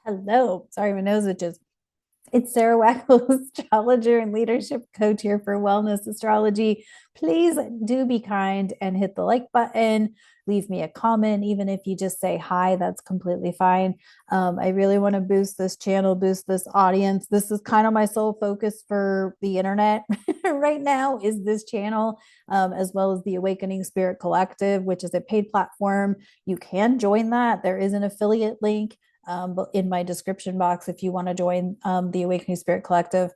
Hello. Sorry, my nose itches. It's Sarah Wackel, astrologer and leadership coach here for Wellness Astrology. Please do be kind and hit the like button. Leave me a comment, even if you just say hi, that's completely fine. I really want to boost this channel, boost this audience. This is kind of my sole focus for the internet right now is this channel, as well as the Awakening Spirit Collective, which is a paid platform. You can join that. There is an affiliate link in my description box if you want to join the Awakening Spirit Collective.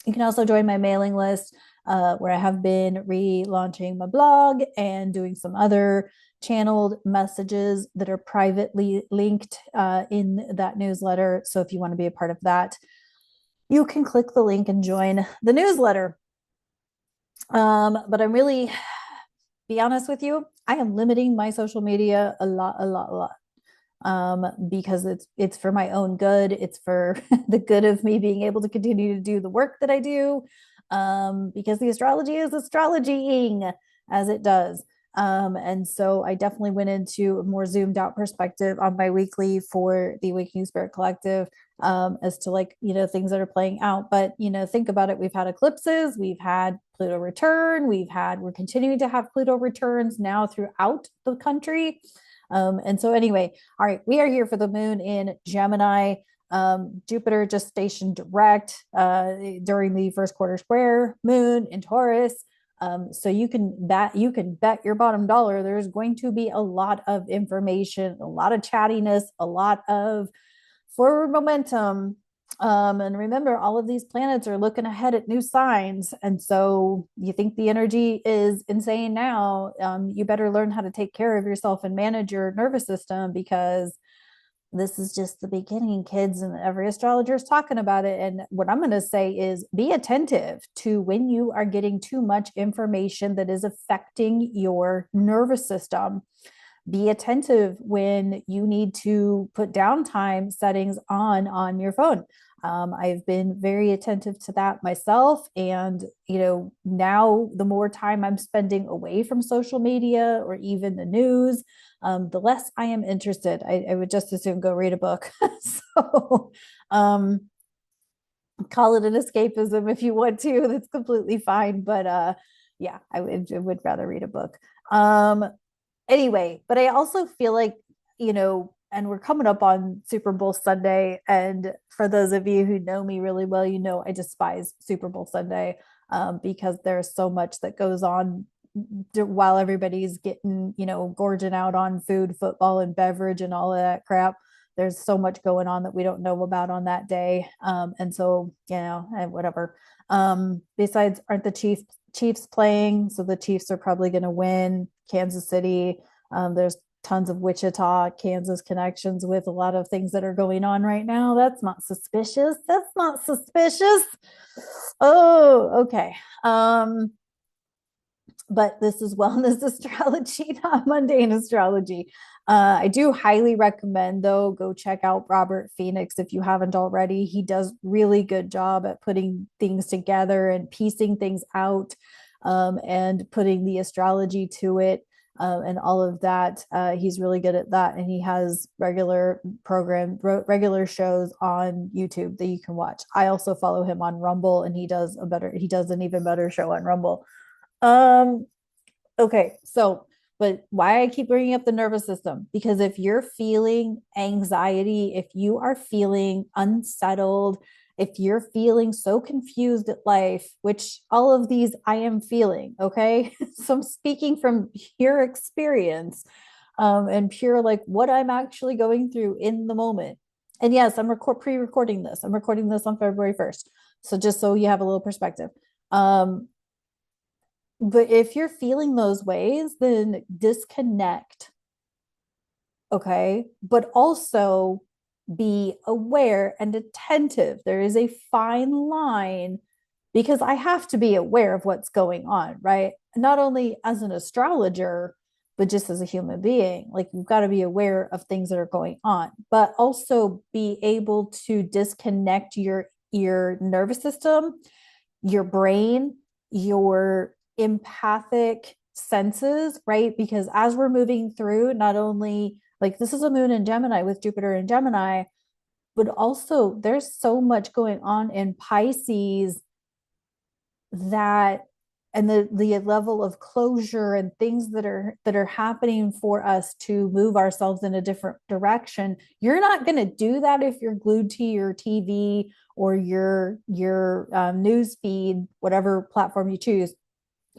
You can also join my mailing list where I have been relaunching my blog and doing some other channeled messages that are privately linked in that newsletter. So if you want to be a part of that, you can click the link and join the newsletter. But I'm really, be honest with you, I am limiting my social media a lot, because it's for my own good. It's for the good of me being able to continue to do the work that I do, because the astrology is astrologying as it does. And so I definitely went into a more zoomed out perspective on my weekly for the Awakening Spirit Collective, as to things that are playing out. But, think about it. We've had eclipses, we've had Pluto return, we're continuing to have Pluto returns now throughout the country. And so anyway, all right, we are here for the moon in Gemini. Jupiter just stationed direct during the first quarter square, moon in Taurus. So you can bet your bottom dollar there's going to be a lot of information, a lot of chattiness, a lot of forward momentum. And remember, all of these planets are looking ahead at new signs. And so you think the energy is insane now. You better learn how to take care of yourself and manage your nervous system, because this is just the beginning, kids, and every astrologer is talking about it. And what I'm going to say is be attentive to when you are getting too much information that is affecting your nervous system. Be attentive when you need to put downtime settings on your phone. I've been very attentive to that myself. And, now the more time I'm spending away from social media or even the news, the less I am interested. I would just as soon go read a book. So, call it an escapism if you want to. That's completely fine. But yeah, I would rather read a book. Anyway, but I also feel like, and we're coming up on Super Bowl Sunday. And for those of you who know me really well, I despise Super Bowl Sunday, because there's so much that goes on while everybody's getting, gorging out on food, football, and beverage and all of that crap. There's so much going on that we don't know about on that day. And so, whatever. Besides, aren't the Chiefs playing? So the Chiefs are probably going to win. Kansas City. There's tons of Wichita, Kansas connections with a lot of things that are going on right now. That's not suspicious. That's not suspicious. Oh, okay. But this is wellness astrology, not mundane astrology. I do highly recommend, though, go check out Robert Phoenix if you haven't already. He does really good job at putting things together and piecing things out, and putting the astrology to it, and all of that. He's really good at that, and he has regular shows on YouTube that you can watch. I also follow him on Rumble, and he does an even better show on Rumble. Um, okay, so, but why I keep bringing up the nervous system? Because if you're feeling anxiety, if you are feeling unsettled, if you're feeling so confused at life, which all of these I am feeling, okay? So I'm speaking from pure experience, and pure like what I'm actually going through in the moment. And yes, I'm pre-recording this. I'm recording this on February 1st. So just so you have a little perspective. But if you're feeling those ways, then disconnect. Okay. But also be aware and attentive. There is a fine line, because I have to be aware of what's going on, right? Not only as an astrologer, but just as a human being. Like, you've got to be aware of things that are going on, but also be able to disconnect your nervous system, your brain, your empathic senses, right? Because as we're moving through, not only like this is a moon in Gemini with Jupiter in Gemini, but also there's so much going on in Pisces that, and the level of closure and things that are happening for us to move ourselves in a different direction. You're not going to do that if you're glued to your TV or your news feed, whatever platform you choose.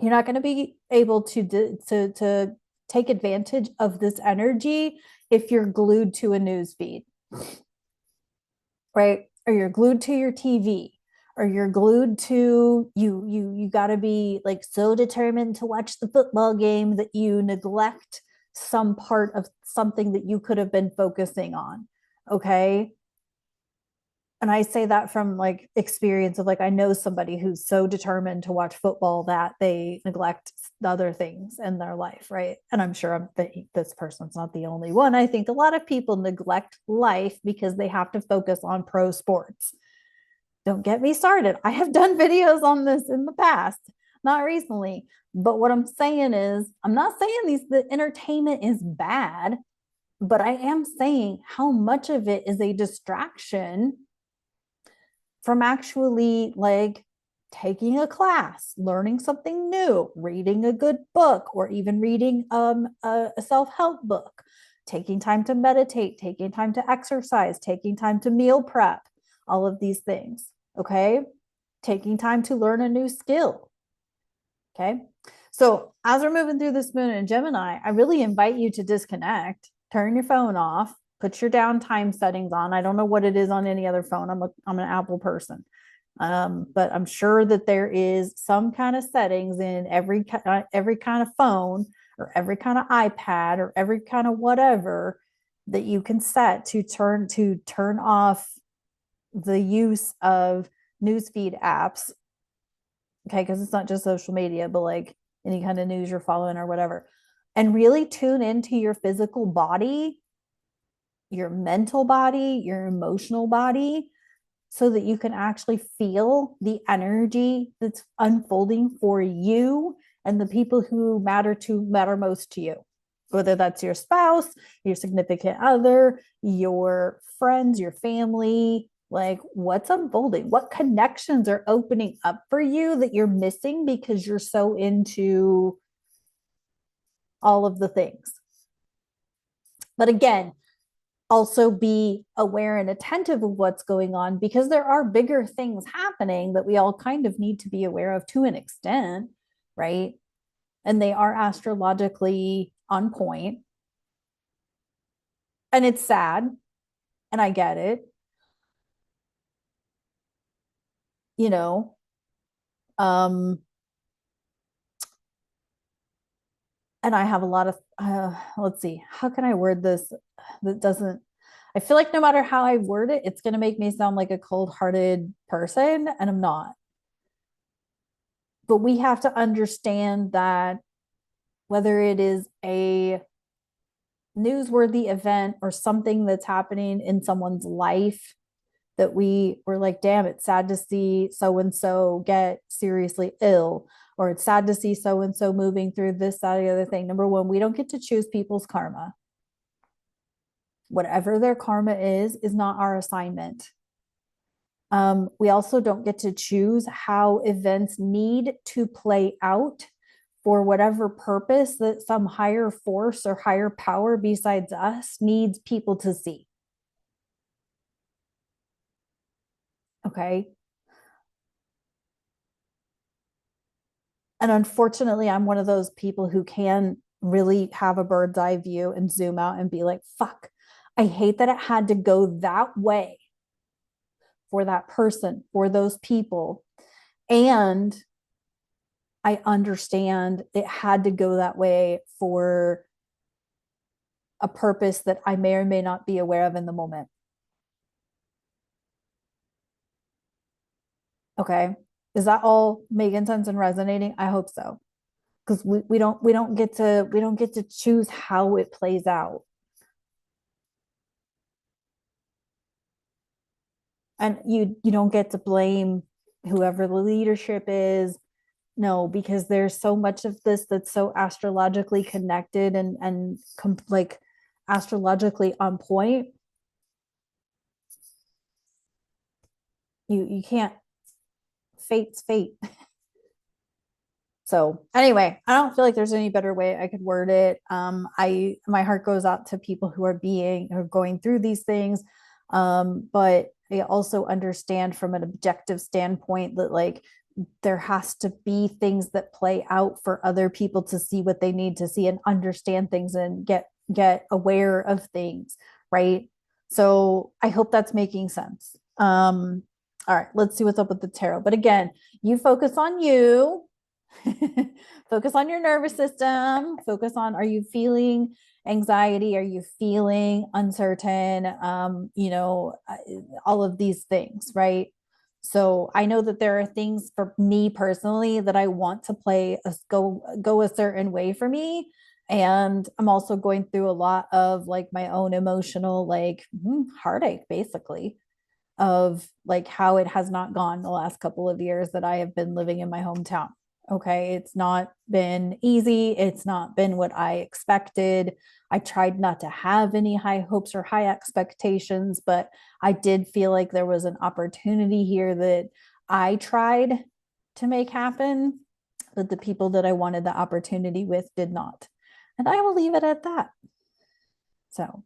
You're not going to be able to take advantage of this energy if you're glued to a news feed, right? Or you're glued to your TV, or you're glued to you got to be like so determined to watch the football game that you neglect some part of something that you could have been focusing on. Okay? And I say that from like experience of like, I know somebody who's so determined to watch football that they neglect the other things in their life, right? And I'm sure this person's not the only one. I think a lot of people neglect life because they have to focus on pro sports. Don't get me started. I have done videos on this in the past, not recently. But what I'm saying is, I'm not saying the entertainment is bad, but I am saying how much of it is a distraction from actually like taking a class, learning something new, reading a good book, or even reading a self-help book, taking time to meditate, taking time to exercise, taking time to meal prep, all of these things. Okay. Taking time to learn a new skill. Okay. So as we're moving through this moon in Gemini, I really invite you to disconnect, turn your phone off, put your downtime settings on. I don't know what it is on any other phone. I'm an Apple person. But I'm sure that there is some kind of settings in every kind of phone or every kind of iPad or every kind of whatever that you can set to turn off the use of newsfeed apps. Okay, because it's not just social media, but like any kind of news you're following or whatever. And really tune into your physical body, your mental body, your emotional body, so that you can actually feel the energy that's unfolding for you and the people who matter most to you, whether that's your spouse, your significant other, your friends, your family. Like, what's unfolding? What connections are opening up for you that you're missing because you're so into all of the things? But again, also be aware and attentive of what's going on, because there are bigger things happening that we all kind of need to be aware of to an extent, right? And they are astrologically on point. And it's sad, and I get it, you know. Um, and I have a lot of let's see, how can I word this that doesn't, I feel like no matter how I word it, it's going to make me sound like a cold-hearted person, and I'm not. But we have to understand that whether it is a newsworthy event or something that's happening in someone's life that we were like, damn, it's sad to see so and so get seriously ill, or it's sad to see so and so moving through this, that, the other thing. Number one, we don't get to choose people's karma. Whatever their karma is not our assignment. We also don't get to choose how events need to play out for whatever purpose that some higher force or higher power besides us needs people to see. Okay. And unfortunately, I'm one of those people who can really have a bird's eye view and zoom out and be like, fuck, I hate that it had to go that way for that person, for those people. And I understand it had to go that way for a purpose that I may or may not be aware of in the moment. Okay. Is that all making sense and resonating? I hope so. Because we don't get to choose how it plays out. And you don't get to blame whoever the leadership is. No, because there's so much of this that's so astrologically connected and like astrologically on point. You can't, fate's fate. So anyway, I don't feel like there's any better way I could word it. My heart goes out to people who are going through these things. But I also understand from an objective standpoint that like there has to be things that play out for other people to see what they need to see and understand things and get aware of things, right? So I hope that's making sense. All right, let's see what's up with the tarot. But again, you focus on you. Focus on your nervous system. Focus on, are you feeling anxiety? Are you feeling uncertain? All of these things, right? So I know that there are things for me personally that I want to go a certain way for me. And I'm also going through a lot of like my own emotional like heartache, basically, of like how it has not gone the last couple of years that I have been living in my hometown. Okay. It's not been easy. It's not been what I expected. I tried not to have any high hopes or high expectations, but I did feel like there was an opportunity here that I tried to make happen, but the people that I wanted the opportunity with did not. And I will leave it at that. So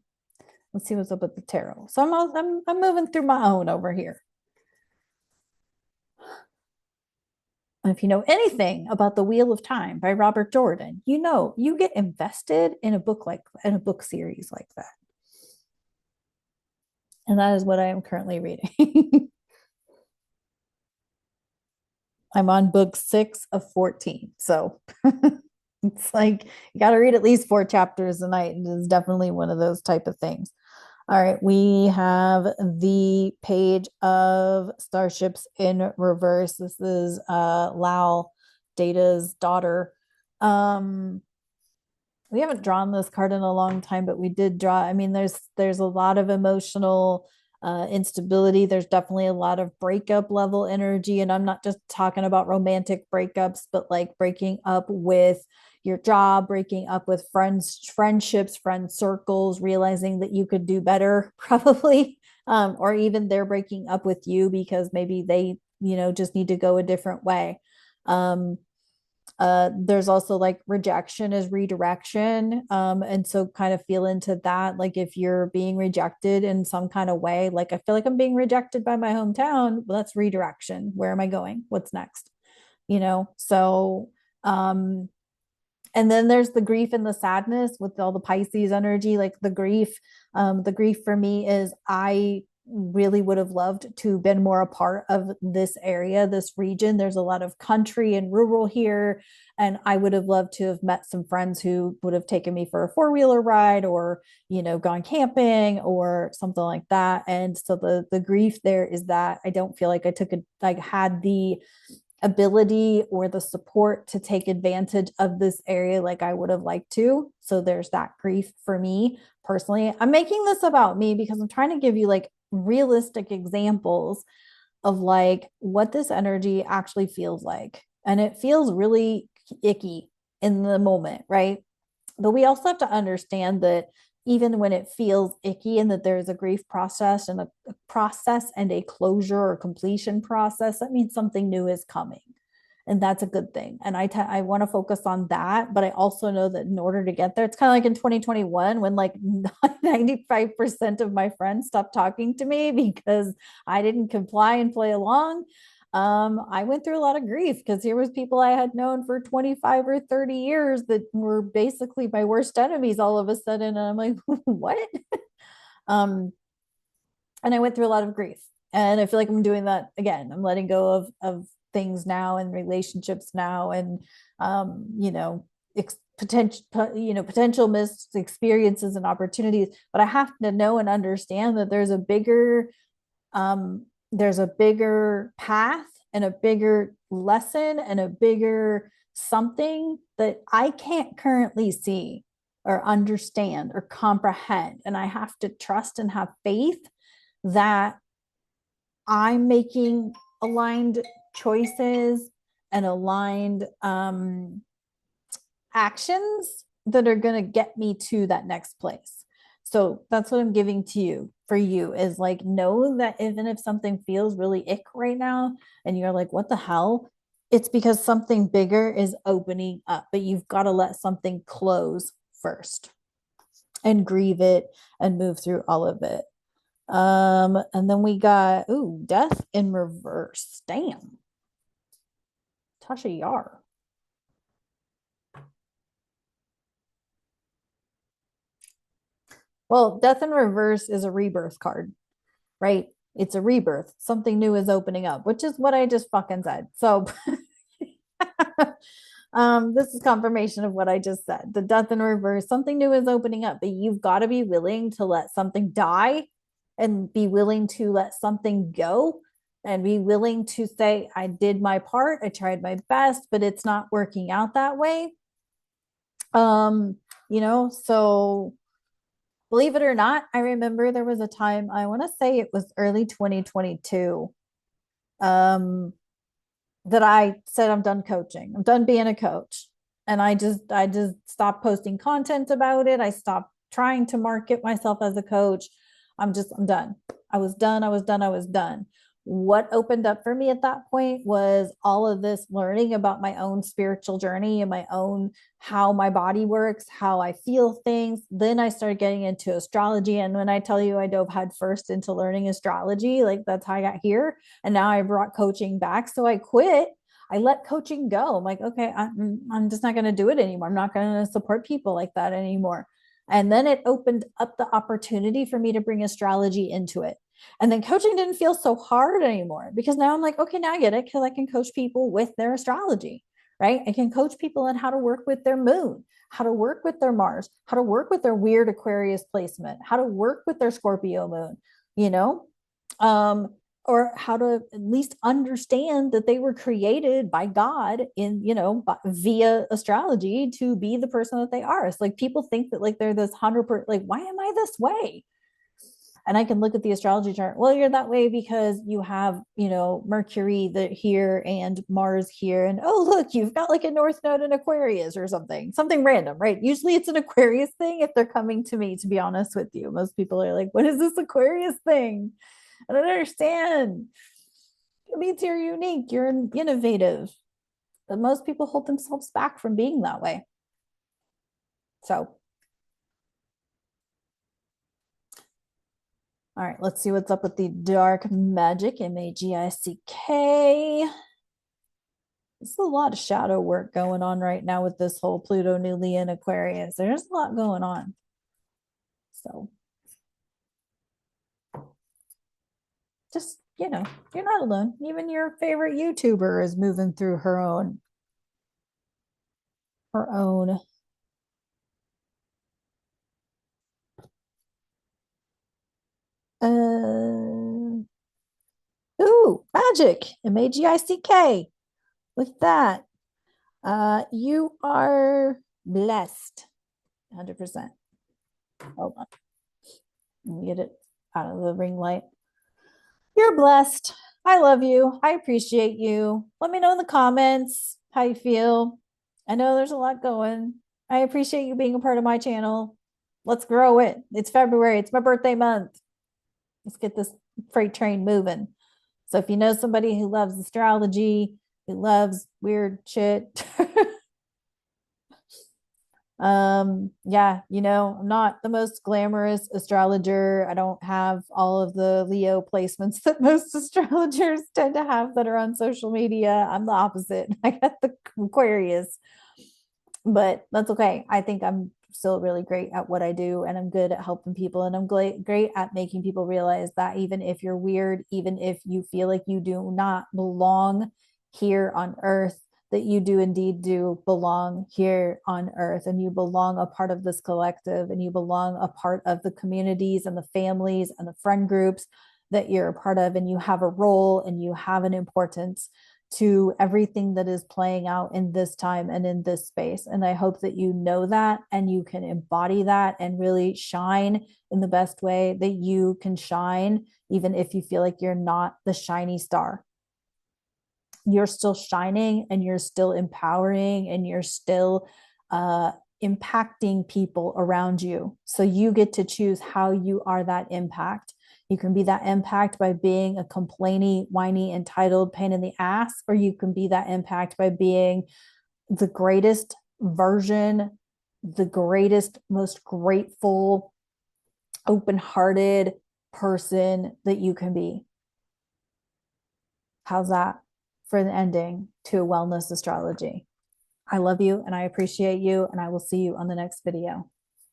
let's see what's up with the tarot. So I'm moving through my own over here. If you know anything about The Wheel of Time by Robert Jordan, you know you get invested in a book series like that. And that is what I am currently reading. I'm on book 6 of 14. So it's like you got to read at least 4 chapters a night. It is definitely one of those type of things. All right, we have the page of starships in reverse. This is Lao, Data's daughter. We haven't drawn this card in a long time, but we did draw. I mean, there's a lot of emotional instability. There's definitely a lot of breakup level energy, and I'm not just talking about romantic breakups, but like breaking up with your job, breaking up with friendships, friend circles, realizing that you could do better, probably, or even they're breaking up with you because maybe they, just need to go a different way. Um, there's also like rejection is redirection. And so kind of feel into that. Like if you're being rejected in some kind of way, like I feel like I'm being rejected by my hometown, well, that's redirection. Where am I going? What's next? So and then there's the grief and the sadness with all the Pisces energy, like the grief for me is I really would have loved to been more a part of this area, this region. There's a lot of country and rural here. And I would have loved to have met some friends who would have taken me for a four-wheeler ride or, gone camping or something like that. And so the grief there is that I don't feel like I had the ability or the support to take advantage of this area like I would have liked to. So there's that grief for me personally. I'm making this about me because I'm trying to give you like realistic examples of like what this energy actually feels like. And it feels really icky in the moment, right? But we also have to understand that even when it feels icky and that there's a grief process and a process and a closure or completion process, that means something new is coming. And that's a good thing. And I want to focus on that. But I also know that in order to get there, it's kind of like in 2021 when like 95% of my friends stopped talking to me because I didn't comply and play along. I went through a lot of grief because here was people I had known for 25 or 30 years that were basically my worst enemies all of a sudden. And I'm like, what? um, and I went through a lot of grief. And I feel like I'm doing that again. I'm letting go of things now and relationships now and potential missed experiences and opportunities. But I have to know and understand that there's a bigger path and a bigger lesson and a bigger something that I can't currently see or understand or comprehend. And I have to trust and have faith that I'm making aligned choices and aligned actions that are going to get me to that next place. So that's what I'm giving to you for you is like, know that even if something feels really ick right now and you're like, what the hell? It's because something bigger is opening up, but you've got to let something close first and grieve it and move through all of it. And then we got, ooh, death in reverse. Damn. Tasha Yar. Well, death in reverse is a rebirth card, right? It's a rebirth. Something new is opening up, which is what I just fucking said. So this is confirmation of what I just said. The death in reverse, something new is opening up, but you've got to be willing to let something die and be willing to let something go and be willing to say, I did my part, I tried my best, but it's not working out that way. So believe it or not, I remember there was a time, I want to say it was early 2022, um, that I said, I'm done coaching. I'm done being a coach. And I just stopped posting content about it. I stopped trying to market myself as a coach. I'm done. I was done. I was done. I was done. What opened up for me at that point was all of this learning about my own spiritual journey and my own how my body works, how I feel things. Then I started getting into astrology. And when I tell you I dove headfirst into learning astrology, like that's how I got here. And now I brought coaching back. So I quit. I let coaching go. I'm like, okay, I'm just not going to do it anymore. I'm not going to support people like that anymore. And then it opened up the opportunity for me to bring astrology into it. And then coaching didn't feel so hard anymore because now I'm like, okay, now I get it because I can coach people with their astrology, right? I can coach people on how to work with their moon, how to work with their Mars, how to work with their weird Aquarius placement, how to work with their Scorpio moon, you know? Um, or how to at least understand that they were created by God via astrology to be the person that they are. It's like people think that like they're this 100%, like, why am I this way? And I can look at the astrology chart. Well, you're that way because you have, Mercury that here and Mars here. And oh, look, you've got like a North Node in Aquarius or something random, right? Usually it's an Aquarius thing if they're coming to me, to be honest with you. Most people are like, what is this Aquarius thing? I don't understand. It means you're unique, you're innovative. But most people hold themselves back from being that way. So, all right, let's see what's up with the dark magic, Magick. There's a lot of shadow work going on right now with this whole Pluto new in Aquarius. There's a lot going on. So just, you're not alone. Even your favorite YouTuber is moving through her own. Ooh, magic, Magick. Look at that. You are blessed. 100%. Hold on. Let me get it out of the ring light. You're blessed. I love you. I appreciate you. Let me know in the comments how you feel. I know there's a lot going. I appreciate you being a part of my channel. Let's grow it. It's February. It's my birthday month. Let's get this freight train moving. So if you know somebody who loves astrology, who loves weird shit, yeah, I'm not the most glamorous astrologer. I don't have all of the Leo placements that most astrologers tend to have that are on social media. I'm the opposite. I got the Aquarius, but that's okay. I think I'm still really great at what I do and I'm good at helping people and I'm great at making people realize that even if you're weird, even if you feel like you do not belong here on earth, that you do indeed do belong here on earth and you belong a part of this collective and you belong a part of the communities and the families and the friend groups that you're a part of and you have a role and you have an importance to everything that is playing out in this time and in this space. And I hope that you know that and you can embody that and really shine in the best way that you can shine, even if you feel like you're not the shiny star. You're still shining and you're still empowering and you're still impacting people around you. So you get to choose how you are that impact. You can be that impact by being a complainy, whiny, entitled pain in the ass, or you can be that impact by being the greatest version, the greatest, most grateful, open-hearted person that you can be. How's that for an ending to a wellness astrology? I love you and I appreciate you, and I will see you on the next video.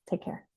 Take care.